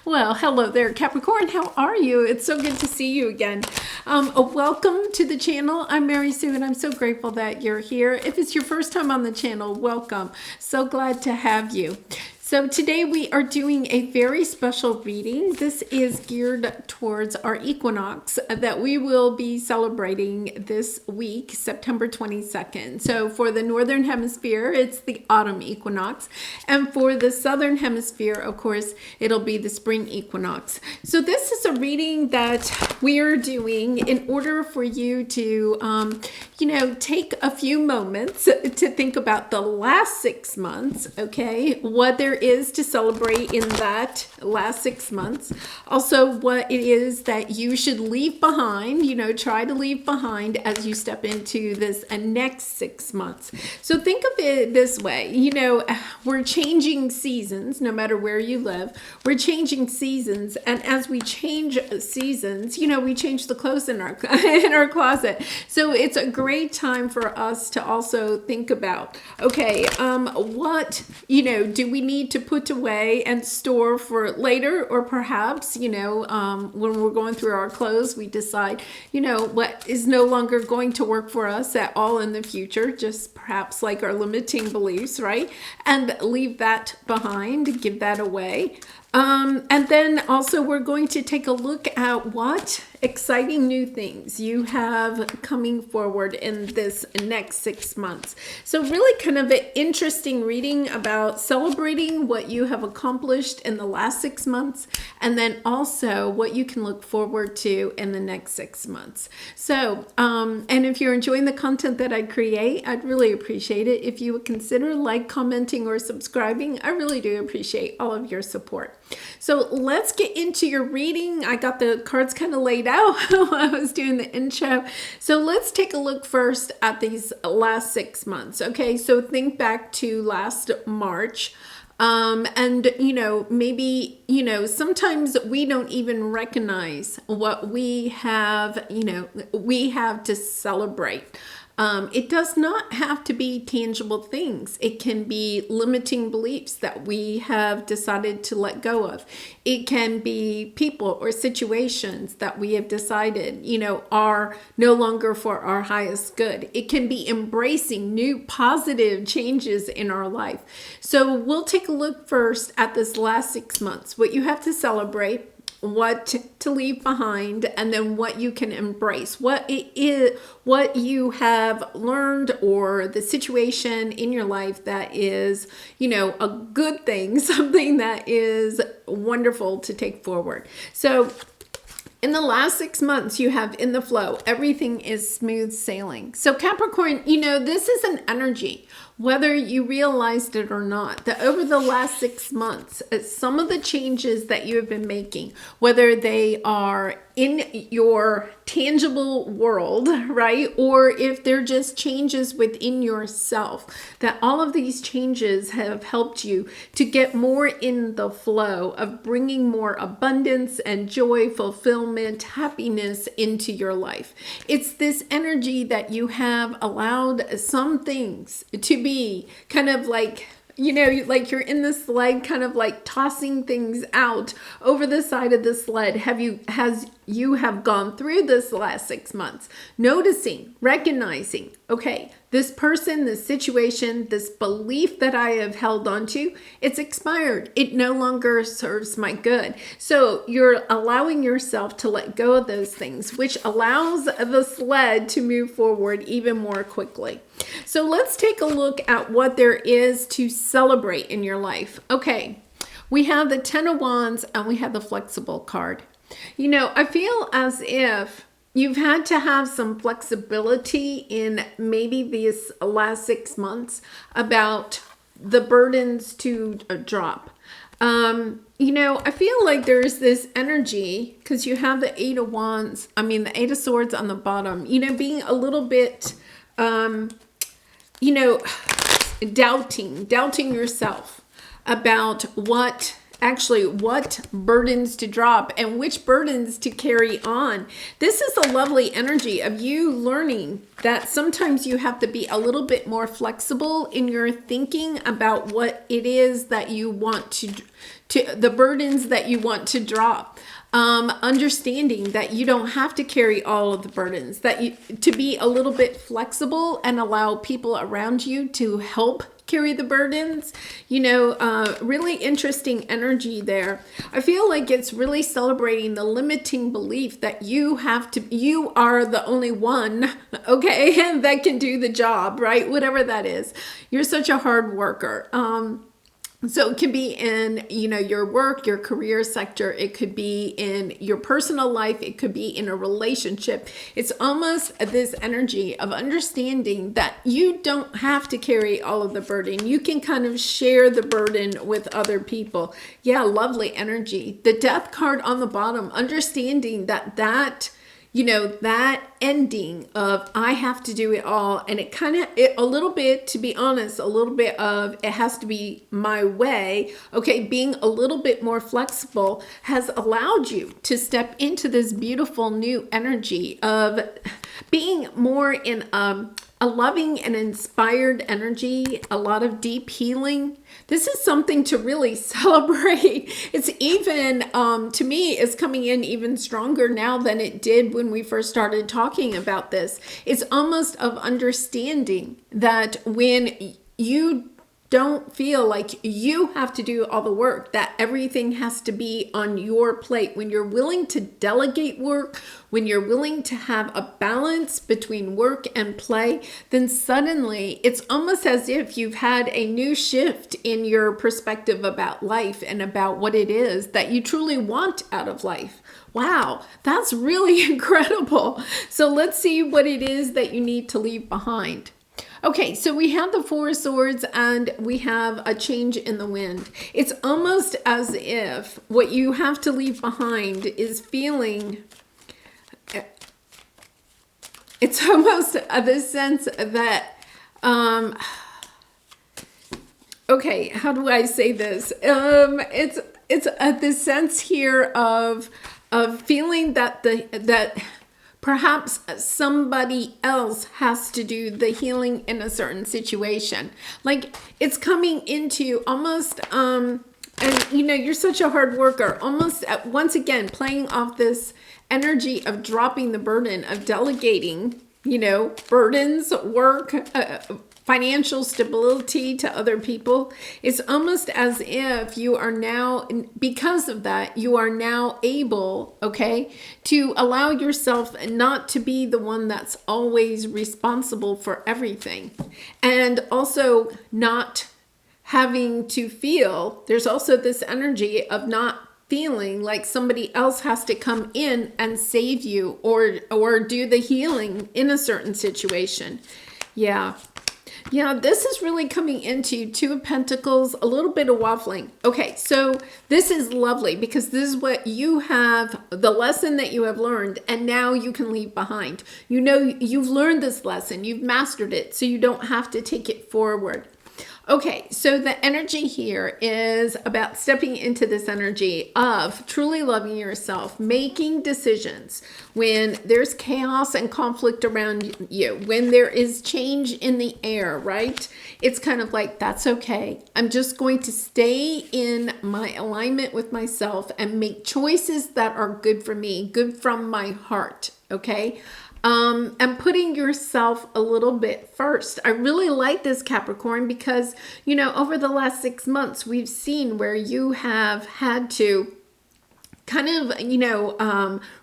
Well, hello there, Capricorn. How are you? It's so good to see you again. Welcome to the channel. I'm Mary Sue, and I'm so grateful that you're here. If it's your first time on the channel, welcome. So glad to have you. So today we are doing a very special reading. This is geared towards our equinox that we will be celebrating this week, September 22nd. So for the Northern Hemisphere, it's the autumn equinox. And for the Southern Hemisphere, of course, it'll be the spring equinox. So this is a reading that we are doing in order for you to, take a few moments to think about the last 6 months, okay? What there is to celebrate in that last 6 months. Also, what it is that you should leave behind, try to leave behind as you step into this next 6 months. So think of it this way, we're changing seasons, no matter where you live, we're changing seasons. And as we change seasons, we change the clothes in our closet. So it's a great time for us to also think about, okay, what, do we need to put away and store for later? Or perhaps, when we're going through our clothes, we decide, what is no longer going to work for us at all in the future, just perhaps like our limiting beliefs, right? And leave that behind, give that away. And then also we're going to take a look at what exciting new things you have coming forward in this next 6 months. So really kind of an interesting reading about celebrating what you have accomplished in the last 6 months, and then also what you can look forward to in the next 6 months. So, and if you're enjoying the content that I create, I'd really appreciate it if you would consider commenting, or subscribing. I really do appreciate all of your support. So let's get into your reading. I got the cards kind of laid out while I was doing the intro. So let's take a look first at these last 6 months. Okay, so think back to last March. And, maybe, sometimes we don't even recognize what we have, we have to celebrate. It does not have to be tangible things. It can be limiting beliefs that we have decided to let go of. It can be people or situations that we have decided, are no longer for our highest good. It can be embracing new positive changes in our life. So we'll take a look first at this last 6 months, what you have to celebrate, what to leave behind, and then what you can embrace, what it is, what you have learned, or the situation in your life that is, a good thing, something that is wonderful to take forward. So in the last 6 months, you have in the flow, everything is smooth sailing. So Capricorn, this is an energy, whether you realized it or not, that over the last 6 months, some of the changes that you have been making, whether they are in your tangible world, right? Or if they're just changes within yourself, that all of these changes have helped you to get more in the flow of bringing more abundance and joy, fulfillment, happiness into your life. It's this energy that you have allowed some things to be kind of like, like you're in the sled, kind of like tossing things out over the side of the sled. You have gone through this last 6 months, noticing, recognizing, okay, this person, this situation, this belief that I have held onto, it's expired. It no longer serves my good. So you're allowing yourself to let go of those things, which allows the sled to move forward even more quickly. So let's take a look at what there is to celebrate in your life. Okay, we have the 10 of Wands and we have the flexible card. I feel as if you've had to have some flexibility in maybe these last 6 months about the burdens to drop. I feel like there's this energy because you have the 8 of Wands, the 8 of Swords on the bottom, being a little bit, doubting yourself about what actually what burdens to drop and which burdens to carry on. This is a lovely energy of you learning that sometimes you have to be a little bit more flexible in your thinking about what it is that you want to the burdens that you want to drop. Understanding that you don't have to carry all of the burdens, that you to be a little bit flexible and allow people around you to help carry the burdens. Really interesting energy there. I feel like it's really celebrating the limiting belief that you are the only one, okay, that can do the job, right? Whatever that is. You're such a hard worker. So it can be in, your work, your career sector. It could be in your personal life. It could be in a relationship. It's almost this energy of understanding that you don't have to carry all of the burden. You can kind of share the burden with other people. Yeah, lovely energy. The Death card on the bottom, understanding that ending of I have to do it all, and a little bit, to be honest, a little bit of it has to be my way. Okay, being a little bit more flexible has allowed you to step into this beautiful new energy of being more in a loving and inspired energy, a lot of deep healing. This is something to really celebrate. It's even, to me, it's coming in even stronger now than it did when we first started talking about this. It's almost of understanding that when you don't feel like you have to do all the work, that everything has to be on your plate. When you're willing to delegate work, when you're willing to have a balance between work and play, then suddenly it's almost as if you've had a new shift in your perspective about life and about what it is that you truly want out of life. Wow, that's really incredible. So let's see what it is that you need to leave behind. Okay, so we have the Four of Swords and we have a change in the wind. It's almost as if what you have to leave behind is feeling, it's almost the sense that, okay, how do I say this? It's this sense here of feeling that perhaps somebody else has to do the healing in a certain situation. Like it's coming into almost, and you're such a hard worker, almost once again, playing off this energy of dropping the burden, of delegating, burdens, work, financial stability to other people. It's almost as if you are now, because of that, you are now able, okay, to allow yourself not to be the one that's always responsible for everything. And also not having to feel, there's also this energy of not feeling like somebody else has to come in and save you or do the healing in a certain situation. Yeah, this is really coming into Two of Pentacles, a little bit of waffling. Okay, so this is lovely because this is what you have, the lesson that you have learned, and now you can leave behind. You've learned this lesson, you've mastered it, so you don't have to take it forward. Okay, so the energy here is about stepping into this energy of truly loving yourself, making decisions when there's chaos and conflict around you, when there is change in the air, right? It's kind of like, that's okay. I'm just going to stay in my alignment with myself and make choices that are good for me, good from my heart, okay? And putting yourself a little bit first. I really like this, Capricorn, because, over the last 6 months, we've seen where you have had to kind of,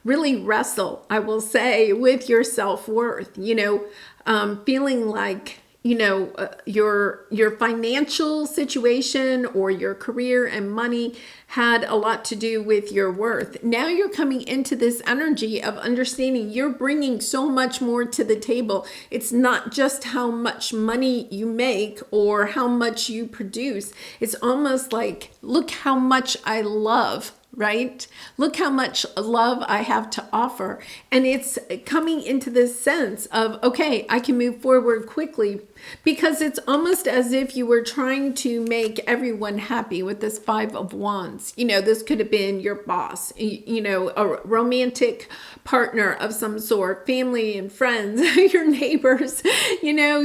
really wrestle, I will say, with your self-worth, feeling like, your financial situation or your career and money had a lot to do with your worth. Now you're coming into this energy of understanding you're bringing so much more to the table. It's not just how much money you make or how much you produce. It's almost like, look how much I love right? Look how much love I have to offer. And it's coming into this sense of, okay, I can move forward quickly, because it's almost as if you were trying to make everyone happy with this Five of Wands. You know, this could have been your boss, you know, a romantic partner of some sort, family and friends, your neighbors, you know,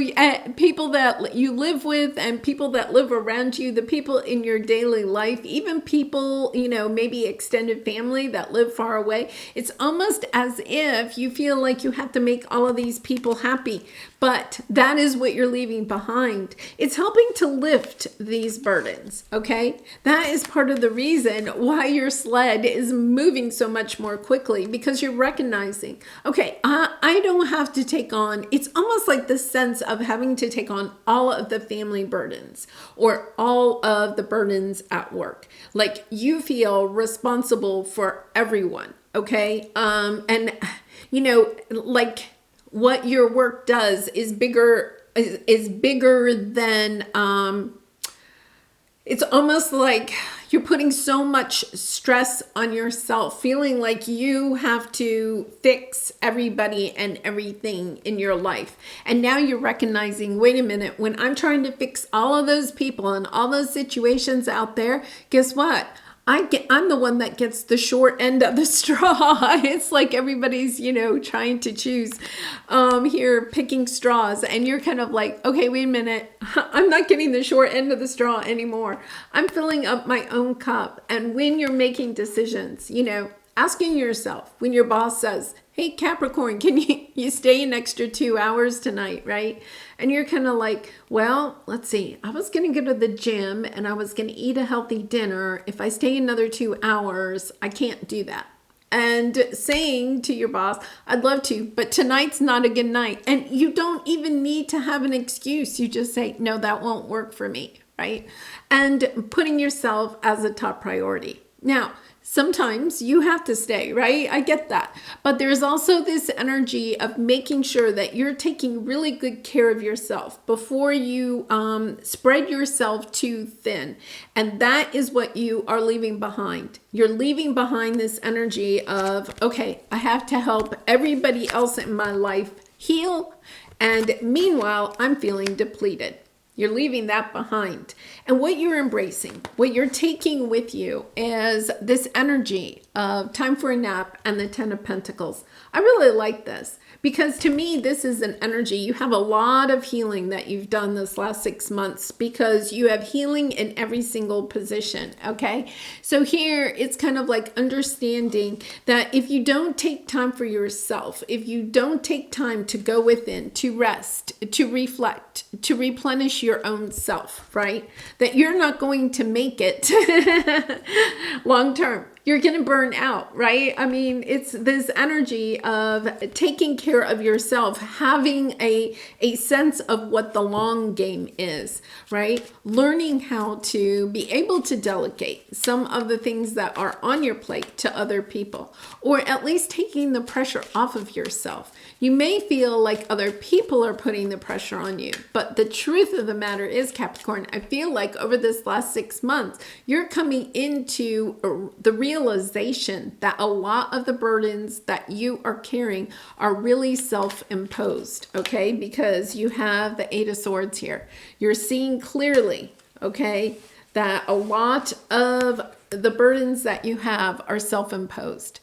people that you live with and people that live around you, the people in your daily life, even people, you know, maybe extended family that live far away. It's almost as if you feel like you have to make all of these people happy, but that is what you're leaving behind. It's helping to lift these burdens, okay? That is part of the reason why your sled is moving so much more quickly, because you're recognizing, okay, I don't have to take on, it's almost like the sense of having to take on all of the family burdens or all of the burdens at work. Like you feel responsible for everyone, okay? And you know, like what your work does is bigger than, it's almost like you're putting so much stress on yourself, feeling like you have to fix everybody and everything in your life. And now you're recognizing, wait a minute, when I'm trying to fix all of those people and all those situations out there, guess what? I'm the one that gets the short end of the straw. It's like everybody's, you know, trying to choose here, picking straws. And you're kind of like, okay, wait a minute. I'm not getting the short end of the straw anymore. I'm filling up my own cup. And when you're making decisions, you know, asking yourself, when your boss says, hey, Capricorn, can you stay an extra 2 hours tonight, right? And you're kind of like, well, let's see. I was going to go to the gym and I was going to eat a healthy dinner. If I stay another 2 hours, I can't do that. And saying to your boss, I'd love to, but tonight's not a good night. And you don't even need to have an excuse. You just say, no, that won't work for me, right? And putting yourself as a top priority. Now, sometimes you have to stay, right? I get that. But there's also this energy of making sure that you're taking really good care of yourself before you spread yourself too thin. And that is what you are leaving behind. You're leaving behind this energy of, okay, I have to help everybody else in my life heal. And meanwhile, I'm feeling depleted. You're leaving that behind. And what you're embracing, what you're taking with you is this energy of time for a nap and the 10 of Pentacles. I really like this because to me, this is an energy. You have a lot of healing that you've done this last 6 months because you have healing in every single position, okay? So here, it's kind of like understanding that if you don't take time for yourself, if you don't take time to go within, to rest, to reflect, to replenish your own self, right? That you're not going to make it long term. You're going to burn out, right? I mean, it's this energy of taking care of yourself, having a sense of what the long game is, right? Learning how to be able to delegate some of the things that are on your plate to other people, or at least taking the pressure off of yourself. You may feel like other people are putting the pressure on you, but the truth of the matter is, Capricorn, I feel like over this last 6 months, you're coming into the realization that a lot of the burdens that you are carrying are really self-imposed, okay? Because you have the Eight of Swords here. You're seeing clearly, okay, that a lot of the burdens that you have are self-imposed.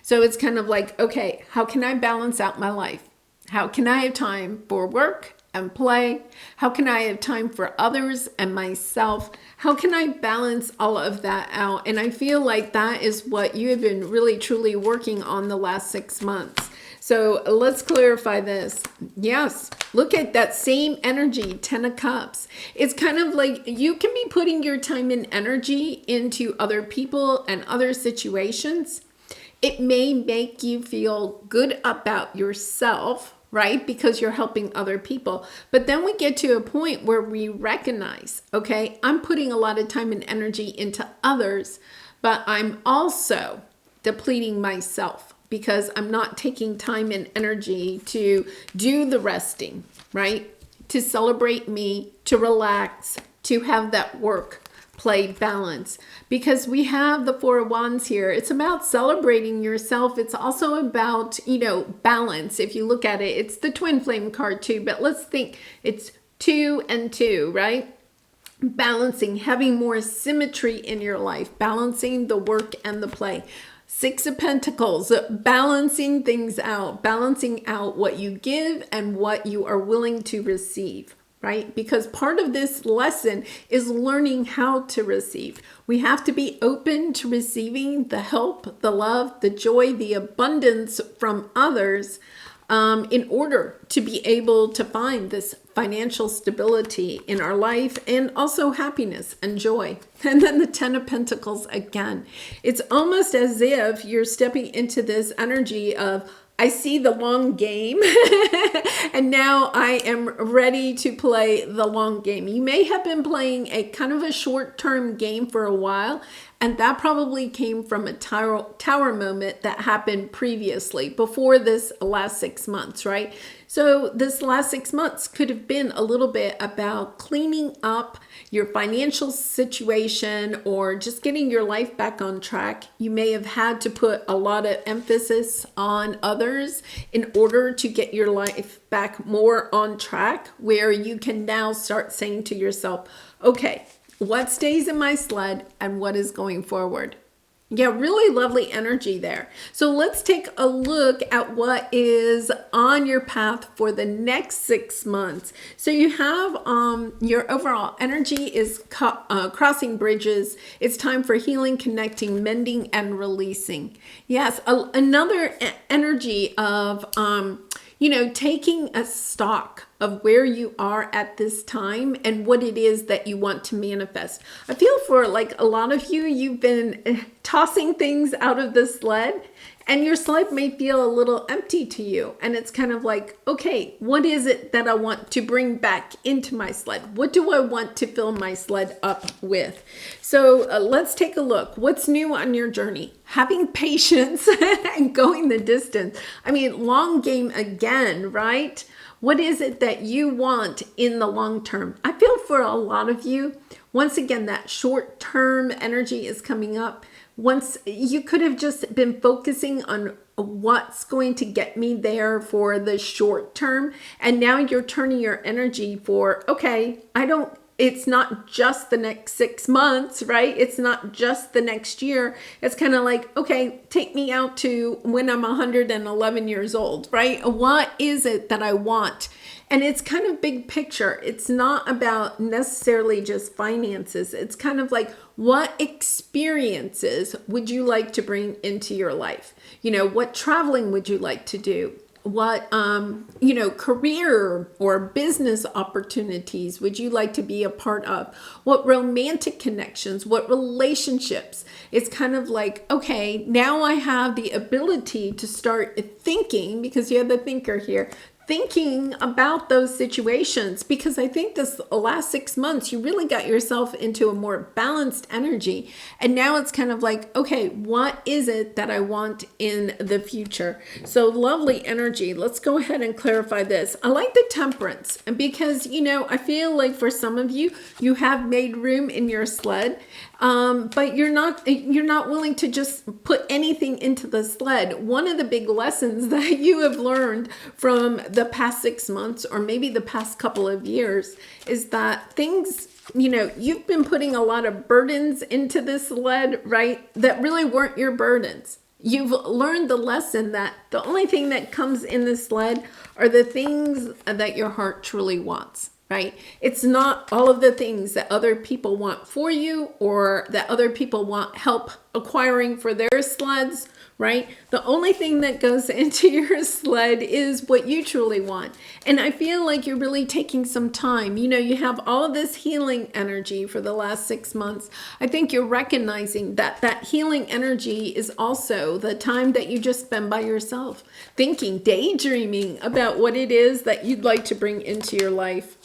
So it's kind of like, okay, how can I balance out my life? How can I have time for work and play? How can I have time for others and myself? How can I balance all of that out? And I feel like that is what you have been really, truly working on the last 6 months. So let's clarify this. Yes, look at that same energy, 10 of Cups. It's kind of like you can be putting your time and energy into other people and other situations. It may make you feel good about yourself, right? Because you're helping other people. But then we get to a point where we recognize, okay, I'm putting a lot of time and energy into others, but I'm also depleting myself because I'm not taking time and energy to do the resting, right? To celebrate me, to relax, to have that work play balance, because we have the Four of Wands here. It's about celebrating yourself. It's also about, balance. If you look at it, it's the twin flame card too, but let's think it's 2 and 2, right? Balancing, having more symmetry in your life, balancing the work and the play. Six of Pentacles, balancing things out, balancing out what you give and what you are willing to receive, right? Because part of this lesson is learning how to receive. We have to be open to receiving the help, the love, the joy, the abundance from others in order to be able to find this financial stability in our life, and also happiness and joy. And then the Ten of Pentacles again. It's almost as if you're stepping into this energy of, I see the long game and now I am ready to play the long game. You may have been playing a kind of a short-term game for a while, and that probably came from a tower moment that happened previously before this last 6 months, right? So this last 6 months could have been a little bit about cleaning up your financial situation or just getting your life back on track. You may have had to put a lot of emphasis on others in order to get your life back more on track, where you can now start saying to yourself, okay, what stays in my sled and what is going forward? Yeah, really lovely energy there. So let's take a look at what is on your path for the next 6 months. So you have your overall energy is crossing bridges. It's time for healing, connecting, mending, and releasing. Yes, another energy of taking a stock of where you are at this time and what it is that you want to manifest. I feel for like a lot of you, you've been tossing things out of the sled, and your sled may feel a little empty to you. And it's kind of like, okay, what is it that I want to bring back into my sled? What do I want to fill my sled up with? So let's take a look. What's new on your journey? Having patience and going the distance. I mean, long game again, right? What is it that you want in the long term? I feel for a lot of you, once again, that short-term energy is coming up. Once you could have just been focusing on what's going to get me there for the short term, and now you're turning your energy for, okay, it's not just the next 6 months, right? It's not just the next year. It's kind of like, okay, take me out to when I'm 111 years old, right? What is it that I want? And it's kind of big picture. It's not about necessarily just finances. It's kind of like, what experiences would you like to bring into your life? What traveling would you like to do? What, career or business opportunities would you like to be a part of? What romantic connections, what relationships? It's kind of like, okay, now I have the ability to start thinking, because you have the thinker here, thinking about those situations, because I think this last 6 months, you really got yourself into a more balanced energy. And now it's kind of like, okay, what is it that I want in the future? So lovely energy. Let's go ahead and clarify this. I like the Temperance, because, I feel like for some of you, you have made room in your sled, but you're not willing to just put anything into the sled. One of the big lessons that you have learned from the past 6 months, or maybe the past couple of years, is that things, you've been putting a lot of burdens into this sled, right? That really weren't your burdens. You've learned the lesson that the only thing that comes in the sled are the things that your heart truly wants. Right? It's not all of the things that other people want for you, or that other people want help acquiring for their sleds, right? The only thing that goes into your sled is what you truly want. And I feel like you're really taking some time. You have all of this healing energy for the last 6 months. I think you're recognizing that that healing energy is also the time that you just spend by yourself, thinking, daydreaming about what it is that you'd like to bring into your life.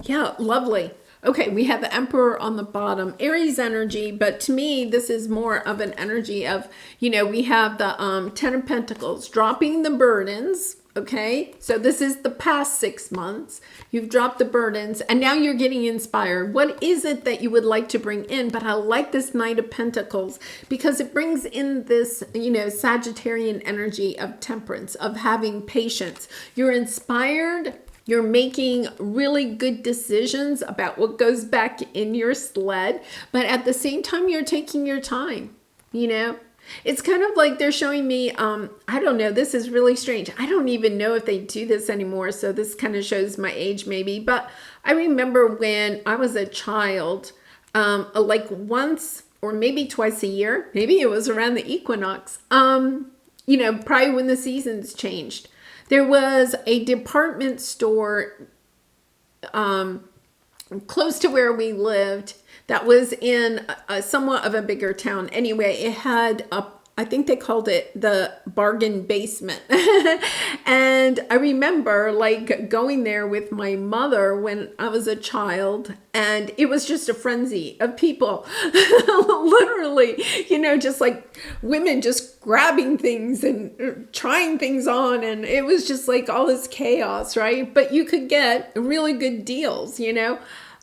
Yeah, lovely. Okay, we have the Emperor on the bottom, Aries energy, but to me, this is more of an energy of, we have the 10 of Pentacles, dropping the burdens, Okay, so this is the past 6 months. You've dropped the burdens and now you're getting inspired. What is it that you would like to bring in? But I like this Knight of Pentacles because it brings in this, Sagittarian energy of temperance, of having patience. You're inspired. You're making really good decisions about what goes back in your sled. But at the same time, you're taking your time, It's kind of like they're showing me, I don't know, this is really strange. I don't even know if they do this anymore, so this kind of shows my age maybe. But I remember when I was a child, like once or maybe twice a year, maybe it was around the equinox, probably when the seasons changed. There was a department store close to where we lived that was in a somewhat of a bigger town. Anyway, it had I think they called it the bargain basement. And I remember like going there with my mother when I was a child, and it was just a frenzy of people, literally, just like women just grabbing things and trying things on. And it was just like all this chaos, right? But you could get really good deals,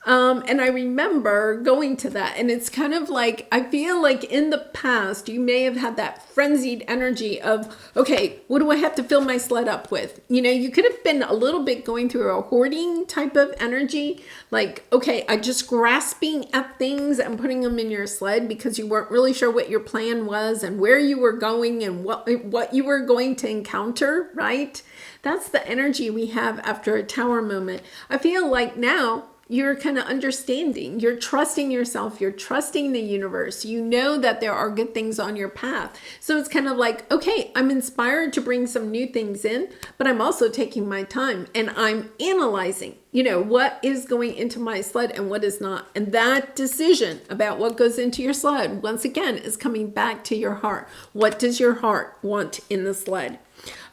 And I remember going to that, and it's kind of like, I feel like in the past, you may have had that frenzied energy of, okay, what do I have to fill my sled up with? You could have been a little bit going through a hoarding type of energy, like, okay, I just grasping at things and putting them in your sled because you weren't really sure what your plan was and where you were going and what you were going to encounter, right? That's the energy we have after a tower moment. I feel like now, you're kind of understanding, you're trusting yourself, you're trusting the universe, you know that there are good things on your path. So it's kind of like, okay, I'm inspired to bring some new things in, but I'm also taking my time and I'm analyzing, what is going into my sled and what is not. And that decision about what goes into your sled, once again, is coming back to your heart. What does your heart want in the sled?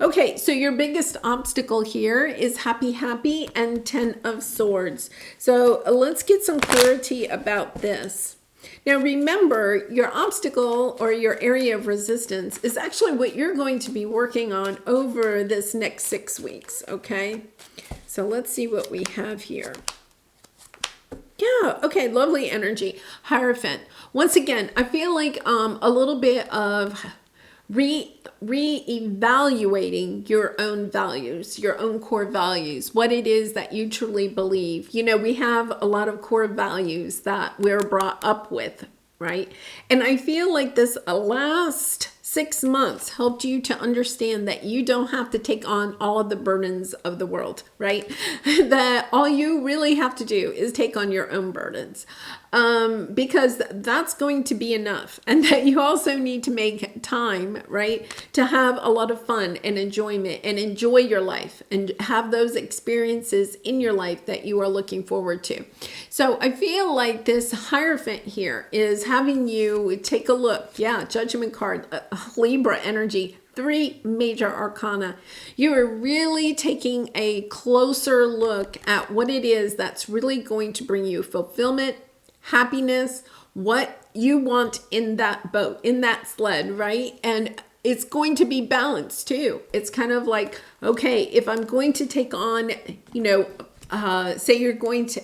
Okay, so your biggest obstacle here is happy, and 10 of Swords. So let's get some clarity about this. Now remember, your obstacle or your area of resistance is actually what you're going to be working on over this next 6 weeks, okay? So let's see what we have here. Yeah, okay, lovely energy. Hierophant. Once again, I feel like a little bit of re-evaluating your own values, your own core values, what it is that you truly believe. We have a lot of core values that we're brought up with, right? And I feel like this last 6 months helped you to understand that you don't have to take on all of the burdens of the world, right? That all you really have to do is take on your own burdens, because that's going to be enough. And that you also need to make time, right, to have a lot of fun and enjoyment and enjoy your life and have those experiences in your life that you are looking forward to. So I feel like this Hierophant here is having you take a look. Yeah, Judgment card, Libra energy, 3 major arcana. You are really taking a closer look at what it is that's really going to bring you fulfillment, happiness, what you want in that boat, in that sled, right? And it's going to be balanced too. It's kind of like, okay, if I'm going to take on, say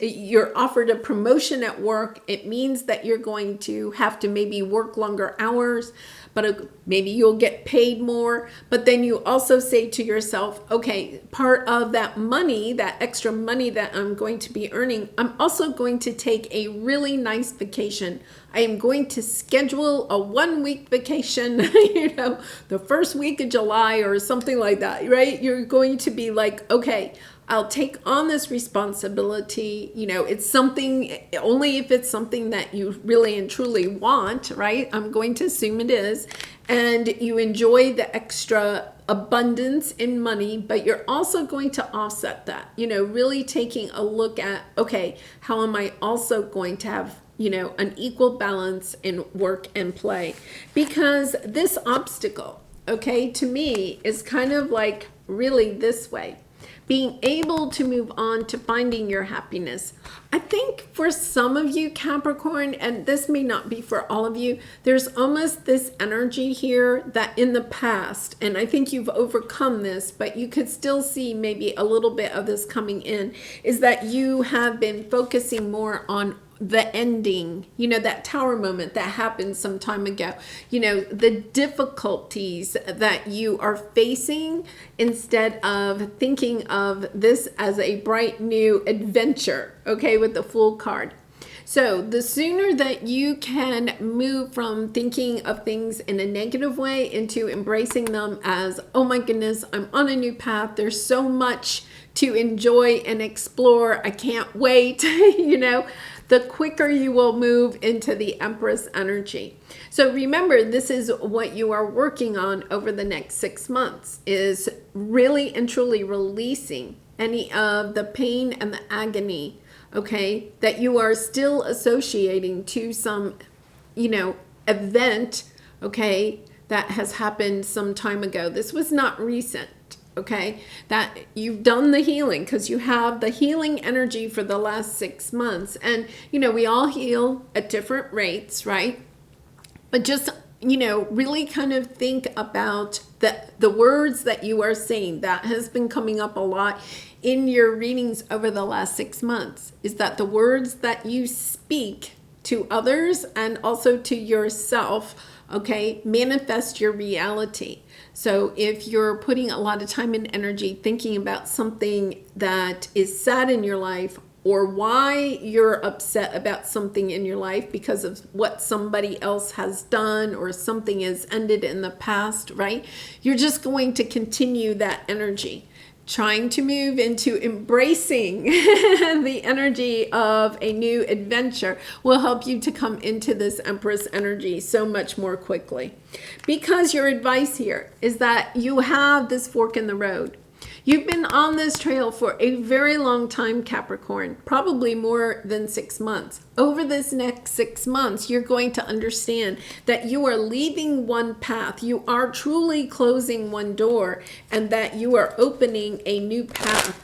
you're offered a promotion at work, it means that you're going to have to maybe work longer hours, but maybe you'll get paid more. But then you also say to yourself, okay, part of that money, that extra money that I'm going to be earning, I'm also going to take a really nice vacation. I am going to schedule a 1-week vacation, the first week of July or something like that, right? You're going to be like, okay, I'll take on this responsibility. It's something, only if it's something that you really and truly want, right? I'm going to assume it is. And you enjoy the extra abundance in money, but you're also going to offset that, really taking a look at, okay, how am I also going to have, an equal balance in work and play? Because this obstacle, okay, to me is kind of like really this way. being able to move on to finding your happiness. I think for some of you, Capricorn, and this may not be for all of you, there's almost this energy here that in the past, and I think you've overcome this, but you could still see maybe a little bit of this coming in, is that you have been focusing more on the ending, you know, that tower moment that happened some time ago, you know, the difficulties that you are facing instead of thinking of this as a bright new adventure, okay, with the Fool card. So the sooner that you can move from thinking of things in a negative way into embracing them as, oh my goodness, I'm on a new path, there's so much to enjoy and explore, I can't wait, you know, the quicker you will move into the Empress energy. So remember, this is what you are working on over the next 6 months, is really and truly releasing any of the pain and the agony, okay, that you are still associating to some, you know, event, okay, that has happened some time ago. This was not recent. Okay, that you've done the healing, because you have the healing energy for the last 6 months. And, you know, we all heal at different rates, right? But just, you know, really kind of think about the words that you are saying. That has been coming up a lot in your readings over the last 6 months, is that the words that you speak to others and also to yourself, okay, manifest your reality. So if you're putting a lot of time and energy thinking about something that is sad in your life, or why you're upset about something in your life because of what somebody else has done, or something has ended in the past, right? You're just going to continue that energy. Trying to move into embracing the energy of a new adventure will help you to come into this Empress energy so much more quickly. Because your advice here is that you have this fork in the road. You've been on this trail for a very long time, Capricorn, probably more than 6 months. Over this next 6 months, you're going to understand that you are leaving one path, you are truly closing one door, and that you are opening a new path.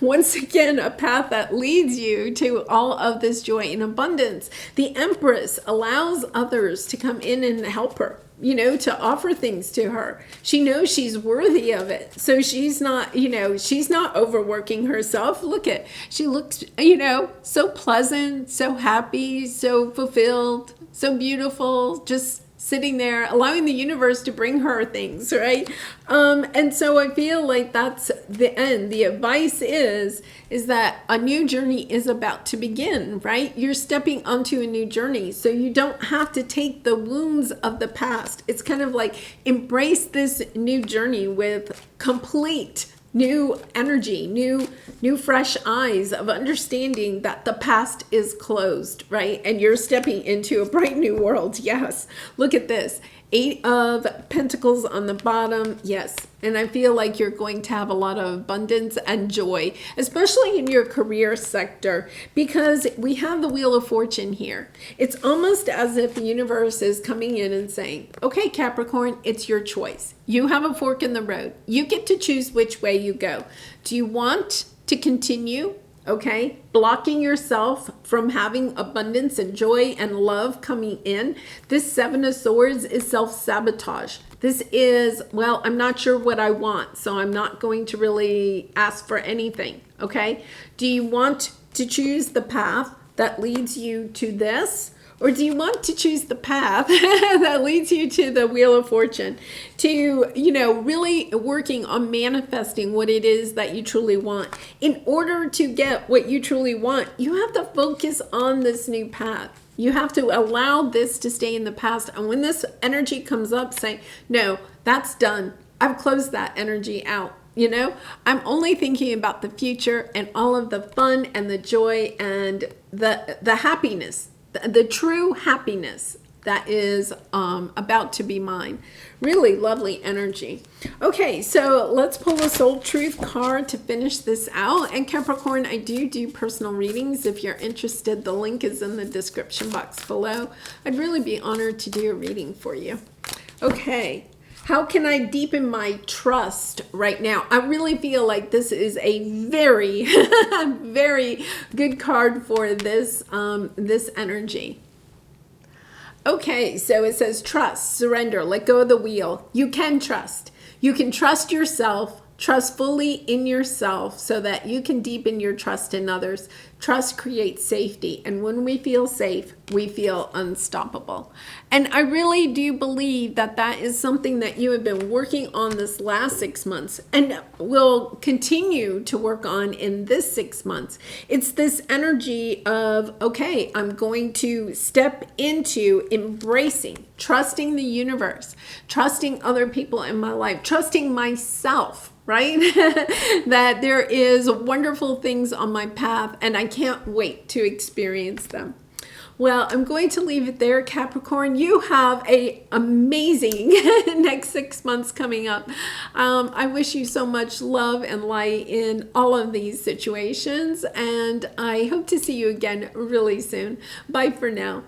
Once again, a path that leads you to all of this joy and abundance. The Empress allows others to come in and help her, you know, to offer things to her. She knows she's worthy of it. So she's not, you know, she's not overworking herself. Look at, she looks, you know, so pleasant, so happy, so fulfilled, so beautiful, just sitting there, allowing the universe to bring her things, right? And so I feel like that's the end. The advice is that a new journey is about to begin, right? You're stepping onto a new journey, so you don't have to take the wounds of the past. It's kind of like embrace this new journey with complete new energy, new fresh eyes of understanding that the past is closed, right? And you're stepping into a bright new world. Yes. Look at this. 8 of Pentacles on the bottom. Yes. And I feel like you're going to have a lot of abundance and joy, especially in your career sector, because we have the Wheel of Fortune here. It's almost as if the universe is coming in and saying, okay, Capricorn, it's your choice. You have a fork in the road. You get to choose which way you go. Do you want to continue, okay, blocking yourself from having abundance and joy and love coming in? This 7 of Swords is self-sabotage. This is, well, I'm not sure what I want, so I'm not going to really ask for anything, okay? Do you want to choose the path that leads you to this? Or do you want to choose the path that leads you to the Wheel of Fortune, to, you know, really working on manifesting what it is that you truly want? In order to get what you truly want, you have to focus on this new path. You have to allow this to stay in the past. And when this energy comes up, say, no, that's done. I've closed that energy out. You know, I'm only thinking about the future and all of the fun and the joy and the happiness, the true happiness that is about to be mine. Really lovely energy. Okay, so let's pull a Soul Truth card to finish this out. And Capricorn, I do personal readings. If you're interested, the link is in the description box below. I'd really be honored to do a reading for you. Okay, How can I deepen my trust right now? I really feel like this is a very, very good card for this, this energy. Okay, so it says trust, surrender, let go of the wheel. You can trust. You can trust yourself, trust fully in yourself so that you can deepen your trust in others. Trust creates safety. And when we feel safe, we feel unstoppable. And I really do believe that that is something that you have been working on this last 6 months and will continue to work on in this 6 months. It's this energy of, okay, I'm going to step into embracing, trusting the universe, trusting other people in my life, trusting myself, right? That there is wonderful things on my path and I can't wait to experience them. Well, I'm going to leave it there, Capricorn. You have a amazing next 6 months coming up. I wish you so much love and light in all of these situations, and I hope to see you again really soon. Bye for now.